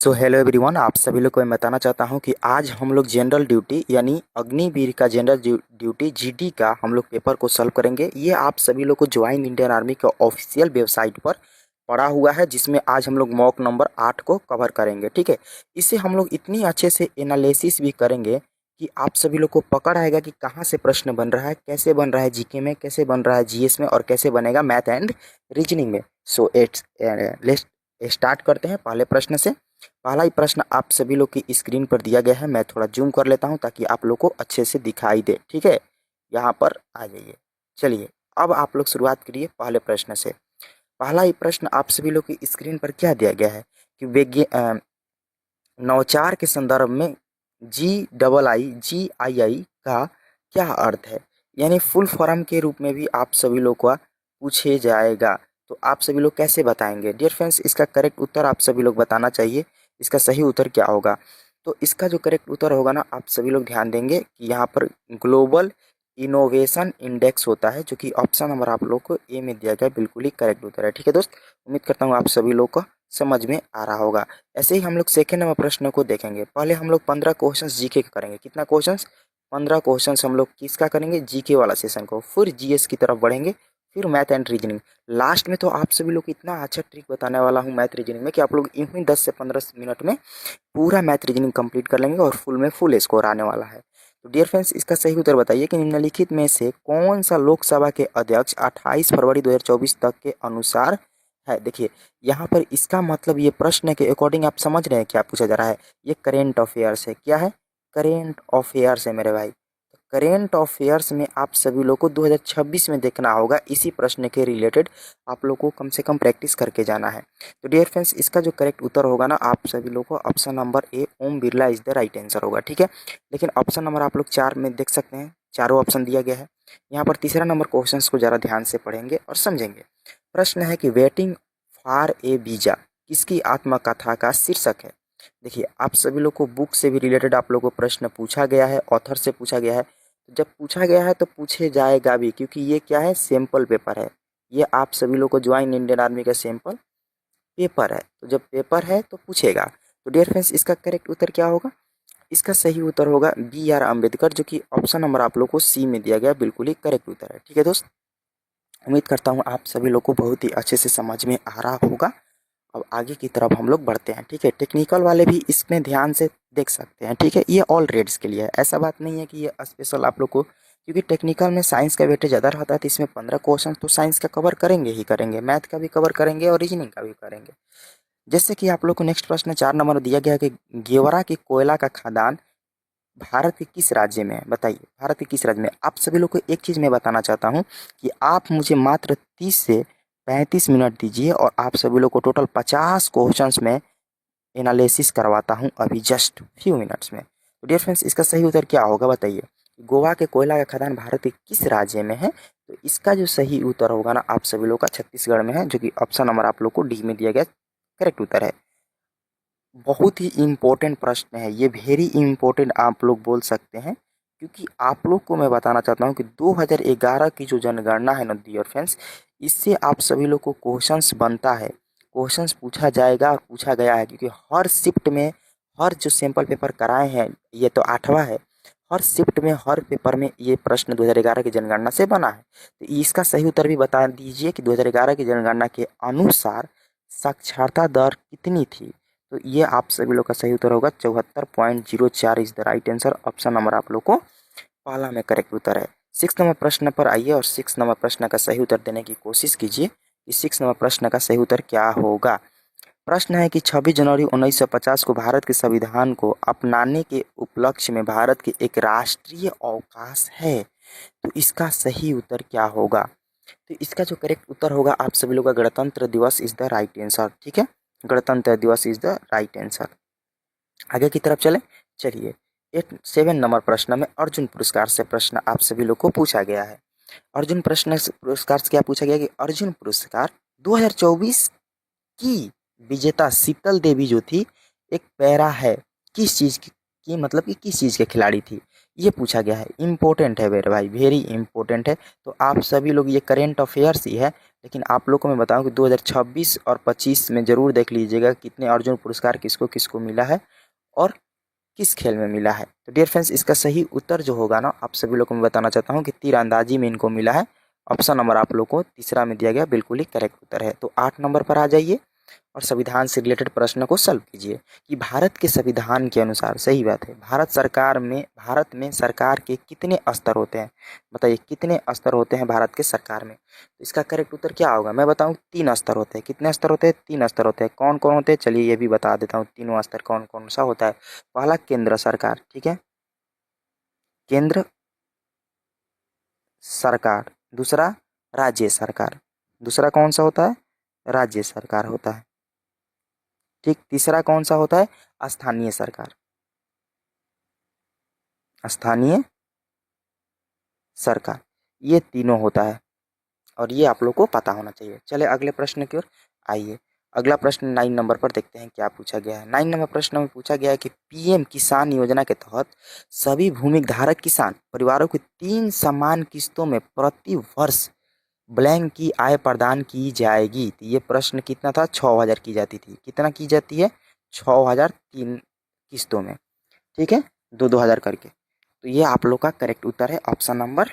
So hello everyone, आप सभी लोग को मैं बताना चाहता हूं कि आज हम लोग जनरल ड्यूटी यानी अग्निवीर का जनरल ड्यूटी जीडी का हम लोग पेपर को सॉल्व करेंगे। ये आप सभी लोग को ज्वाइन इंडियन आर्मी के ऑफिशियल वेबसाइट पर पड़ा हुआ है, जिसमें आज हम लोग मॉक नंबर 8 को कवर करेंगे। ठीक है, इसे हम लोग इतनी अच्छे से एनालिसिस भी करेंगे कि आप सभी लोग को पकड़ आएगा कि कहाँ से प्रश्न बन रहा है, कैसे बन रहा है जीके में, कैसे बन रहा है जीएस में और कैसे बनेगा मैथ एंड रीजनिंग में। सो लेट्स स्टार्ट करते हैं पहले प्रश्न से। पहला ही प्रश्न आप सभी लोग की स्क्रीन पर दिया गया है। मैं थोड़ा जूम कर लेता हूं ताकि आप लोग को अच्छे से दिखाई दे। ठीक है, यहाँ पर आ जाइए। चलिए, अब आप लोग शुरुआत करिए पहले प्रश्न से। पहला ही प्रश्न आप सभी लोग की स्क्रीन पर क्या दिया गया है कि नवाचार के संदर्भ में GII का क्या अर्थ है, यानी फुल फॉर्म के रूप में भी आप सभी लोग को पूछे जाएगा। तो आप सभी लोग कैसे बताएंगे डियर फ्रेंड्स? इसका करेक्ट उत्तर आप सभी लोग बताना चाहिए। इसका सही उत्तर क्या होगा? तो इसका जो करेक्ट उत्तर होगा ना, आप सभी लोग ध्यान देंगे कि यहाँ पर ग्लोबल इनोवेशन इंडेक्स होता है, जो कि ऑप्शन नंबर आप लोग को ए में दिया गया बिल्कुल ही करेक्ट उत्तर है। ठीक है दोस्त, उम्मीद करता हूँ आप सभी लोग को समझ में आ रहा होगा। ऐसे ही हम लोग सेकेंड नंबर प्रश्न को देखेंगे। पहले हम लोग 15 क्वेश्चंस जीके का करेंगे। कितना क्वेश्चंस? 15 क्वेश्चंस हम लोग किसका करेंगे? जीके वाला सेशन को। फिर जीएस की तरफ बढ़ेंगे, फिर मैथ एंड रीजनिंग। लास्ट में तो आप सभी लोग को इतना अच्छा ट्रिक बताने वाला हूँ मैथ रीजनिंग में कि आप लोग इन 10 से 15 मिनट में पूरा मैथ रीजनिंग कंप्लीट कर लेंगे और फुल में फुल स्कोर आने वाला है। तो डियर फ्रेंड्स, इसका सही उत्तर बताइए कि निम्नलिखित में से कौन सा लोकसभा के अध्यक्ष 28 फरवरी 2024 तक के अनुसार है। देखिए, यहाँ पर इसका मतलब ये प्रश्न के अकॉर्डिंग आप समझ रहे हैं क्या पूछा जा रहा है। ये करेंट अफेयर्स है। क्या है? करेंट अफेयर्स है मेरे भाई। करेंट अफेयर्स में आप सभी लोग को 2026 में देखना होगा। इसी प्रश्न के रिलेटेड आप लोग को कम से कम प्रैक्टिस करके जाना है। तो डियर फ्रेंड्स, इसका जो करेक्ट उत्तर होगा ना, आप सभी लोग को option number A Om Birla is the right answer होगा। ठीक है, लेकिन ऑप्शन नंबर आप लोग 4 में देख सकते हैं, चारों ऑप्शन दिया गया है। यहाँ पर तीसरा नंबर क्वेश्चन को ज़रा ध्यान से पढ़ेंगे और समझेंगे। प्रश्न है कि वेटिंग फॉर ए वीजा किसकी आत्मकथा का शीर्षक है। देखिए, आप सभी लोग को बुक से भी रिलेटेड आप लोग को प्रश्न पूछा गया है, ऑथर से पूछा गया है। जब पूछा गया है तो पूछे जाएगा भी, क्योंकि ये क्या है? सैंपल पेपर है। ये आप सभी लोग को ज्वाइन इंडियन आर्मी का सैंपल पेपर है। तो जब पेपर है तो पूछेगा। तो डियर फ्रेंड्स, इसका करेक्ट उत्तर क्या होगा? इसका सही उत्तर होगा BR अम्बेडकर, जो कि ऑप्शन नंबर आप लोग को सी में दिया गया बिल्कुल ही करेक्ट उत्तर है। ठीक है दोस्त, उम्मीद करता हूँ आप सभी लोग को बहुत ही अच्छे से समझ में आ रहा होगा। अब आगे की तरफ हम लोग बढ़ते हैं। ठीक है, टेक्निकल वाले भी इसमें ध्यान से देख सकते हैं। ठीक है, ये ऑल रेड्स के लिए है, ऐसा बात नहीं है कि ये स्पेशल आप लोग को, क्योंकि टेक्निकल में साइंस का वेटेज ज़्यादा रहता है। तो इसमें 15 क्वेश्चन तो साइंस का कवर करेंगे ही करेंगे, मैथ का भी कवर करेंगे और रीजनिंग का भी करेंगे। जैसे कि आप लोग को नेक्स्ट प्रश्न 4 नंबर दिया गया है कि गेवरा की कोयला का खदान भारत के किस राज्य में है? बताइए, भारत के किस राज्य में? आप सभी लोग को एक चीज़ मैं बताना चाहता हूँ कि आप मुझे मात्र 30 से 35 मिनट दीजिए और आप सभी लोग को टोटल 50 क्वेश्चंस में एनालिसिस करवाता हूँ अभी जस्ट फ्यू मिनट्स में। तो डियर फ्रेंड्स, इसका सही उत्तर क्या होगा बताइए? गोवा के कोयला का खदान भारत के किस राज्य में है? तो इसका जो सही उत्तर होगा ना, आप सभी लोग का छत्तीसगढ़ में है, जो कि ऑप्शन नंबर आप लोग को डी में दिया गया करेक्ट उत्तर है। बहुत ही इम्पोर्टेंट प्रश्न है ये, वेरी इम्पोर्टेंट आप लोग बोल सकते हैं, क्योंकि आप लोग को मैं बताना चाहता हूँ कि 2011 की जो जनगणना है ना डियर फ्रेंड्स, इससे आप सभी लोग को क्वेश्चंस बनता है, क्वेश्चंस पूछा जाएगा और पूछा गया है। क्योंकि हर शिफ्ट में, हर जो सैंपल पेपर कराए हैं, ये तो 8वां है, हर शिफ्ट में हर पेपर में ये प्रश्न 2011 की जनगणना से बना है। तो इसका सही उत्तर भी बता दीजिए कि 2011 की जनगणना के अनुसार साक्षरता दर कितनी थी। तो ये आप सभी लोग का सही उत्तर होगा 74.04 is the right answer. Option number आप लोग को पहला में करेक्ट उत्तर है। 6 नंबर प्रश्न पर आइए और 6 नंबर प्रश्न का सही उत्तर देने की कोशिश कीजिए कि 6 नंबर प्रश्न का सही उत्तर क्या होगा। प्रश्न है कि 26 जनवरी 1950 को भारत के संविधान को अपनाने के उपलक्ष्य में भारत के एक राष्ट्रीय अवकाश है। तो इसका सही उत्तर क्या होगा? तो इसका जो करेक्ट उत्तर होगा आप सभी लोग का गणतंत्र दिवस इज द राइट आंसर। ठीक है, गणतंत्र दिवस इज द राइट आंसर। आगे की तरफ चलें। चलिए, 7 नंबर प्रश्न में अर्जुन पुरस्कार से प्रश्न आप सभी लोग को पूछा गया है। अर्जुन पुरस्कार से क्या पूछा गया कि अर्जुन पुरस्कार 2024 की विजेता शीतल देवी जो थी, एक पैरा है किस चीज़ की मतलब कि किस चीज़ के खिलाड़ी थी? ये पूछा गया है, इम्पोर्टेंट है मेरे भाई, वेरी इंपॉर्टेंट है। तो आप सभी लोग, ये करेंट अफेयर्स ही है, लेकिन आप लोग को मैं बताऊं कि 2026 और 25 में ज़रूर देख लीजिएगा कितने अर्जुन पुरस्कार किसको किसको मिला है और किस खेल में मिला है। तो डियर फ्रेंड्स, इसका सही उत्तर जो होगा ना, आप सभी लोग को मैं बताना चाहता हूँ कि तीरंदाजी में इनको मिला है। ऑप्शन नंबर आप लोग को तीसरा में दिया गया बिल्कुल ही करेक्ट उत्तर है। तो 8 नंबर पर आ जाइए और संविधान से रिलेटेड प्रश्न को सॉल्व कीजिए कि भारत के संविधान के अनुसार, सही बात है, भारत में सरकार के कितने स्तर होते हैं? बताइए कितने स्तर होते हैं भारत के सरकार में? तो इसका करेक्ट उत्तर क्या होगा? मैं बताऊं, 3 स्तर होते हैं। कितने स्तर होते हैं? 3 स्तर होते हैं। कौन कौन होते हैं? चलिए ये भी बता देता हूँ, तीनों स्तर कौन कौन सा होता है। पहला केंद्र सरकार, ठीक है, केंद्र सरकार। दूसरा राज्य सरकार। दूसरा कौन सा होता है? राज्य सरकार होता है। ठीक, तीसरा कौन सा होता है? स्थानीय सरकार। स्थानीय सरकार, ये तीनों होता है और ये आप लोग को पता होना चाहिए। चले अगले प्रश्न की ओर आइए। अगला प्रश्न 9 नंबर पर देखते हैं क्या पूछा गया है। 9 नंबर प्रश्न में पूछा गया है कि पीएम किसान योजना के तहत सभी भूमिधारक किसान परिवारों को 3 समान किस्तों में प्रति वर्ष ब्लैंक की आय प्रदान की जाएगी। तो ये प्रश्न कितना था? 6,000 की जाती थी। कितना की जाती है? 6,000 3 किस्तों में, ठीक है, 2-2 हज़ार करके। तो ये आप लोग का करेक्ट उत्तर है ऑप्शन नंबर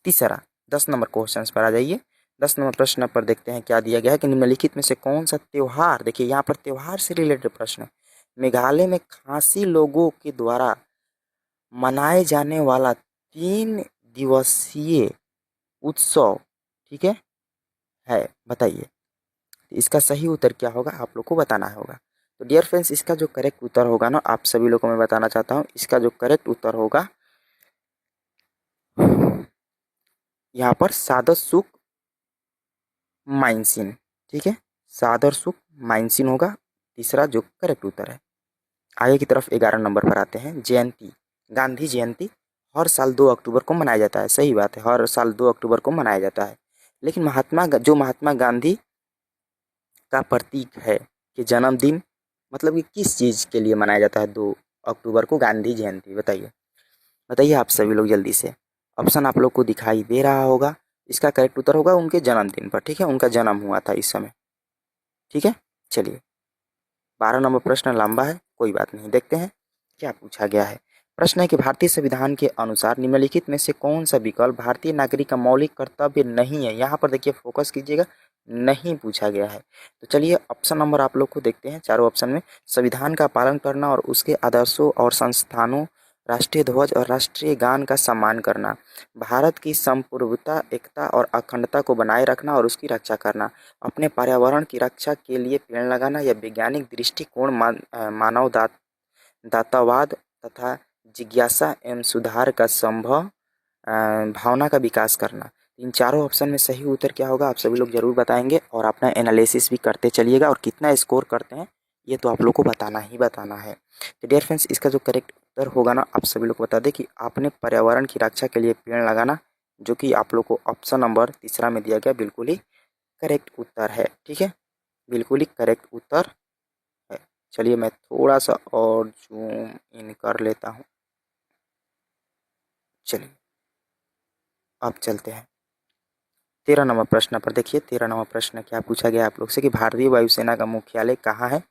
तीसरा। 10 नंबर क्वेश्चन पर आ जाइए। 10 नंबर प्रश्न पर देखते हैं क्या दिया गया है कि निम्नलिखित में से कौन सा त्योहार, देखिए यहाँ पर त्योहार से रिलेटेड प्रश्न है, मेघालय में खासी लोगों के द्वारा मनाए जाने वाला 3 दिवसीय उत्सव, ठीक है, बताइए। इसका सही उत्तर क्या होगा आप लोग को बताना होगा। तो डियर फ्रेंड्स, इसका जो करेक्ट उत्तर होगा ना, आप सभी लोगों को मैं बताना चाहता हूँ, इसका जो करेक्ट उत्तर होगा यहाँ पर सादर सुख माइनसिन, ठीक है, सादर सुख माइनसिन होगा तीसरा जो करेक्ट उत्तर है। आगे की तरफ 11 नंबर पर आते हैं। जयंती, गांधी जयंती हर साल 2 अक्टूबर को मनाया जाता है। सही बात है, हर साल 2 अक्टूबर को मनाया जाता है, लेकिन महात्मा गांधी का प्रतीक है कि जन्मदिन, मतलब कि किस चीज़ के लिए मनाया जाता है 2 अक्टूबर को गांधी जयंती? बताइए, बताइए आप सभी लोग जल्दी से। ऑप्शन आप लोग को दिखाई दे रहा होगा। इसका करेक्ट उत्तर होगा उनके जन्मदिन पर, ठीक है, उनका जन्म हुआ था इस समय, ठीक है। चलिए 12 नंबर प्रश्न लंबा है, कोई बात नहीं, देखते हैं क्या पूछा गया है। प्रश्न है कि भारतीय संविधान के अनुसार निम्नलिखित में से कौन सा विकल्प भारतीय नागरिक का मौलिक कर्तव्य नहीं है? यहाँ पर देखिए फोकस कीजिएगा, नहीं पूछा गया है। तो चलिए ऑप्शन नंबर आप लोग को देखते हैं। चारों ऑप्शन में संविधान का पालन करना और उसके आदर्शों और संस्थानों, राष्ट्रीय ध्वज और राष्ट्रीय गान का सम्मान करना, भारत की संप्रभुता, एकता और अखंडता को बनाए रखना और उसकी रक्षा करना, अपने पर्यावरण की रक्षा के लिए पेड़ लगाना या वैज्ञानिक दृष्टिकोण, मानव दातावाद तथा जिज्ञासा एवं सुधार का संभव भावना का विकास करना। इन चारों ऑप्शन में सही उत्तर क्या होगा आप सभी लोग जरूर बताएंगे और अपना एनालिसिस भी करते चलिएगा और कितना स्कोर करते हैं ये तो आप लोग को बताना ही बताना है। तो डियर फ्रेंड्स, इसका जो करेक्ट उत्तर होगा ना, आप सभी लोग को बता दें कि आपने पर्यावरण की रक्षा के लिए पेड़ लगाना, जो कि आप लोग को ऑप्शन नंबर तीसरा में दिया गया, बिल्कुल ही करेक्ट उत्तर है, ठीक है, बिल्कुल ही करेक्ट उत्तर है। चलिए मैं थोड़ा सा और जूम इन कर लेता हूँ। चलिए अब चलते हैं 13 नंबर प्रश्न पर। देखिए 13 नंबर प्रश्न क्या पूछा गया आप लोग से कि भारतीय वायुसेना का मुख्यालय कहाँ है?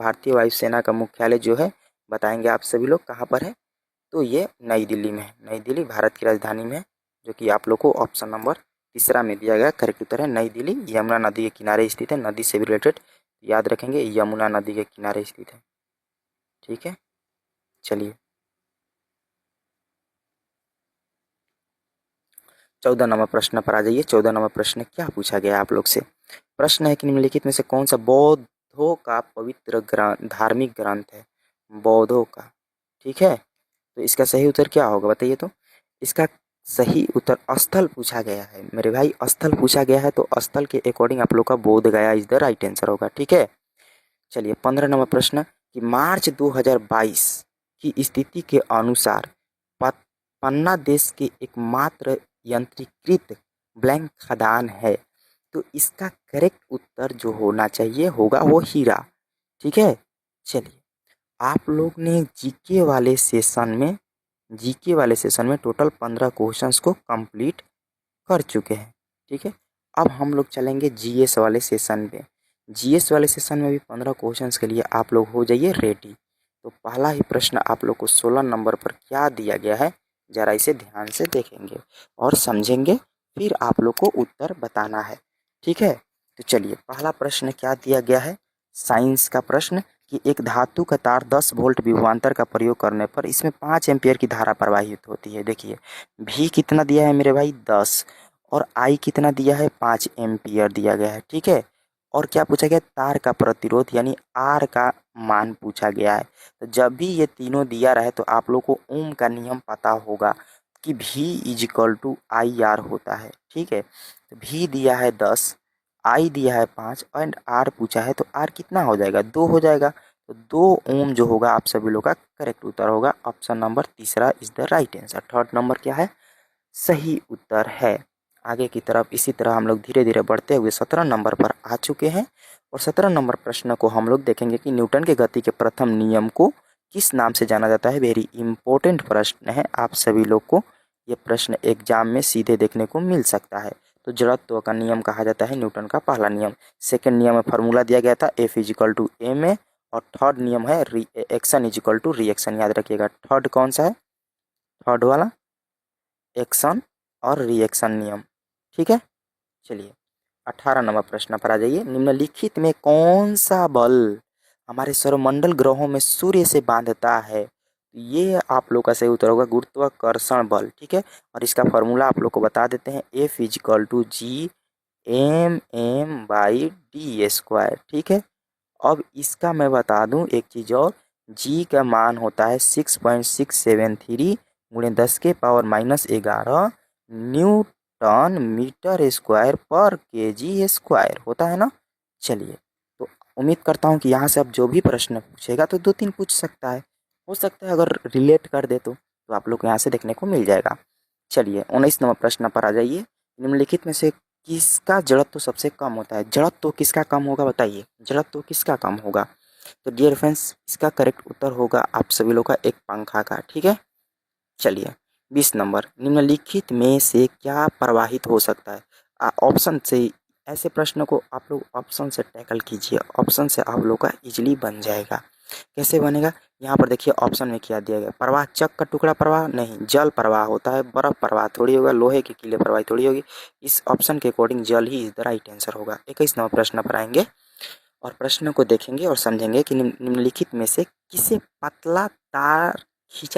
भारतीय वायुसेना का मुख्यालय जो है, बताएंगे आप सभी लोग कहाँ पर है? तो ये नई दिल्ली में है। नई दिल्ली भारत की राजधानी में है, जो कि आप लोग को ऑप्शन नंबर तीसरा में दिया गया करेक्ट उत्तर है नई दिल्ली। यमुना नदी के किनारे स्थित है। नदी से भी रिलेटेड याद रखेंगे, यमुना नदी के किनारे स्थित है, ठीक है। चलिए 14 नंबर प्रश्न पर आ जाइए। 14 नंबर प्रश्न क्या पूछा गया आप लोग से? प्रश्न है कि निम्नलिखित में से कौन सा बौद्धों का पवित्र धार्मिक ग्रंथ है? बौद्धों का, ठीक है। तो इसका सही उत्तर क्या होगा बताइए तो? इसका सही उत्तर स्थल पूछा गया है मेरे भाई, स्थल पूछा गया है, तो स्थल के अकॉर्डिंग आप लोग का बोध गया इज द राइट आंसर होगा, ठीक है। चलिए 15 नंबर प्रश्न कि मार्च 2022 की स्थिति के अनुसार पन्ना देश के एकमात्र यंत्रीकृत ब्लैंक खदान है। तो इसका करेक्ट उत्तर जो होना चाहिए होगा वो हीरा, ठीक है। चलिए आप लोग ने जीके वाले सेशन में जीके वाले सेशन में टोटल 15 क्वेश्चंस को कंप्लीट कर चुके हैं। ठीक है, अब हम लोग चलेंगे जीएस वाले सेशन पे। जीएस वाले सेशन में भी 15 क्वेश्चंस के लिए आप लोग हो जाइए रेडी। तो पहला ही प्रश्न आप लोग को 16 नंबर पर क्या दिया गया है, ज़रा इसे ध्यान से देखेंगे और समझेंगे, फिर आप लोग को उत्तर बताना है। ठीक है, तो चलिए पहला प्रश्न क्या दिया गया है, साइंस का प्रश्न कि एक धातु का तार 10 वोल्ट विभवांतर का प्रयोग करने पर इसमें 5 एम्पियर की धारा प्रवाहित होती है। देखिए भी कितना दिया है मेरे भाई 10, और आई कितना दिया है 5 एम्पियर दिया गया है। ठीक है, और क्या पूछा गया, तार का प्रतिरोध यानी आर का मान पूछा गया है। तो जब भी ये तीनों दिया रहे तो आप लोग को ओम का नियम पता होगा कि V is equal to I R होता है। ठीक है, तो V दिया है 10, आई दिया है 5 एंड आर पूछा है, तो आर कितना हो जाएगा 2 हो जाएगा। तो 2 ओम जो होगा आप सभी लोग का करेक्ट उत्तर होगा। ऑप्शन नंबर तीसरा is the right answer. Third number क्या है, सही उत्तर है। आगे की तरफ इसी तरह हम लोग धीरे धीरे बढ़ते हुए 17 नंबर पर आ चुके हैं, और 17 नंबर प्रश्न को हम लोग देखेंगे कि न्यूटन के गति के प्रथम नियम को किस नाम से जाना जाता है। वेरी इंपॉर्टेंट प्रश्न है, आप सभी लोग को ये प्रश्न एग्जाम में सीधे देखने को मिल सकता है। तो जड़त्व का नियम कहा जाता है न्यूटन का पहला नियम। सेकेंड नियम में फार्मूला दिया गया था F is equal to m a, और थर्ड नियम है action is equal to reaction. याद रखिएगा थर्ड कौन सा है, थर्ड वाला एक्शन और रिएक्शन नियम। ठीक है, चलिए 18 नंबर प्रश्न पर आ जाइए। निम्नलिखित में कौन सा बल हमारे सौरमंडल ग्रहों में सूर्य से बांधता है। ये आप लोग का सही उत्तर होगा गुरुत्वाकर्षण बल। ठीक है, और इसका फॉर्मूला आप लोग को बता देते हैं, F is equal to G m m by d square. ठीक है, अब इसका मैं बता दूं एक चीज़ और, जी का मान होता है 6.673 गुणे 10 के power minus 11 newton metre square पर केजी स्क्वायर होता है ना। चलिए, तो उम्मीद करता हूँ कि यहाँ से अब जो भी प्रश्न पूछेगा तो 2-3 पूछ सकता है, हो सकता है अगर रिलेट कर दे तो आप लोग को यहाँ से देखने को मिल जाएगा। चलिए 19 नंबर प्रश्न पर आ जाइए। निम्नलिखित में से किसका जड़त्व सबसे कम होता है। जड़त्व किसका कम होगा बताइए, जड़त्व किसका कम होगा। तो डियर फ्रेंड्स इसका करेक्ट उत्तर होगा आप सभी लोग का एक पंखा का। ठीक है, चलिए 20 नंबर, निम्नलिखित में से क्या प्रवाहित हो सकता है। ऑप्शन से ऐसे प्रश्न को आप लोग ऑप्शन से टैकल कीजिए, ऑप्शन से आप लोग का इजीली बन जाएगा। कैसे बनेगा, यहाँ पर देखिए ऑप्शन में क्या दिया गया, प्रवाह चक का टुकड़ा प्रवाह नहीं, जल प्रवाह होता है, बर्फ प्रवाह थोड़ी होगा, लोहे की कीले प्रवाह थोड़ी होगी। इस ऑप्शन के अकॉर्डिंग जल he is the right answer होगा। 21 नंबर प्रश्न पर आएंगे और प्रश्न को देखेंगे और समझेंगे कि निम्नलिखित में से किसे पतला तार खींचा